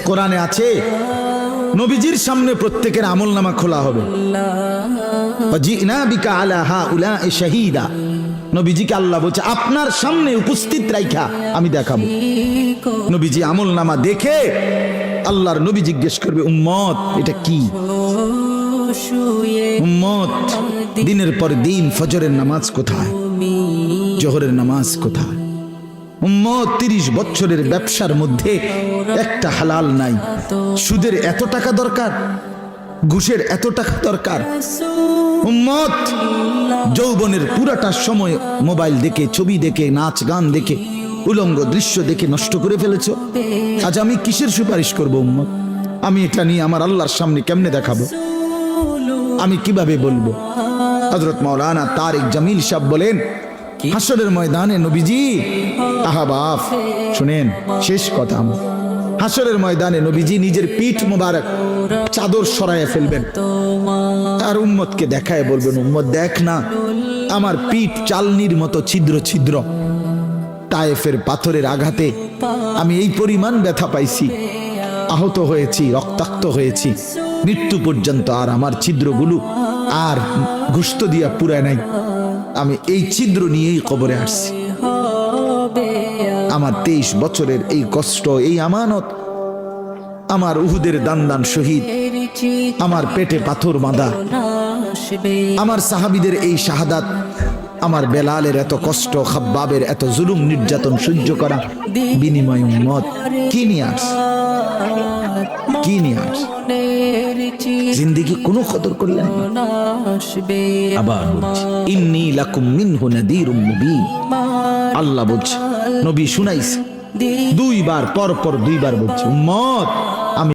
কোরআনে আছে নবীজির সামনে প্রত্যেকের আমলনামা খোলা হবে। ওয়াজিনা বিকা আলা হাউলা'i শাহীদা, নবীজিকে আল্লাহ বলছে আপনার সামনে উপস্থিত রাইখা আমি দেখাবো। নবীজি আমলনামা দেখে আল্লাহর নবী জিজ্ঞেস করবে উম্মত এটা কি? উম্মত দিনের পর দিন ফজরের নামাজ কোথায়, জোহরের নামাজ কোথায়? উম্মত 30 বছরের ব্যবসার মধ্যে একটা হালাল নাই। সুদের এত টাকা দরকার, ঘুষের এত টাকা দরকার। উম্মত যৌবনের পুরাটা সময় মোবাইল দেখে, ছবি দেখে, নাচ গান দেখে, উলঙ্গ দৃশ্য দেখে নষ্ট করে ফেলেছো। আজ আমি কিসের সুপারিশ করব উম্মত? আমি এটা নিয়ে আমার আল্লাহর সামনে কেমনে দেখাবো? আমি কিভাবে বলবো? হযরত মাওলানা তারিক জামিল সাহেব বলেন হাসরের ময়দানে নবীজি, আহা বাপ শুনেন শেষ কথা, হাসরের ময়দানে নবীজি নিজের পিঠ মোবারক চাদর সরাইয়া ফেলবেন আর উম্মতকে দেখায় বলবেন উম্মত দেখ না আমার পিঠ চালনির মতো ছিদ্র ছিদ্র, তায়েফের পাথরের আঘাতে আমি এই পরিমাণ ব্যথা পাইছি, আহত হয়েছি, রক্তাক্ত হয়েছি, মৃত্যু পর্যন্ত আর আমার ছিদ্রগুলো আর গোশত দিয়া পুরায় নাই। আমি এই ছিদ্র নিয়েই কবরে আসছি। আমার 23 বছরের এই কষ্ট, এই আমানত, আমার উহুদের দান শহীদ, আমার পেটে পাথর বাঁধা, আমার সাহাবীদের এই শাহাদাত, আমার বেলালের এত কষ্ট, খাব্বাবের এত জুলুম নির্যাতন সহ্য করা বিনিময় উম্মত কি নিয়ে আসছে? কি নিয়ে আসছে? জিন্দেগি কোনো কদর করলেন না। আবার বলছি ইন্নী লাকুম মিনহু নাযীরুম মুবিন, আল্লাহ বলছে নবী শুনাইছে দুইবার, পর পর দুইবার বলছে উম্মত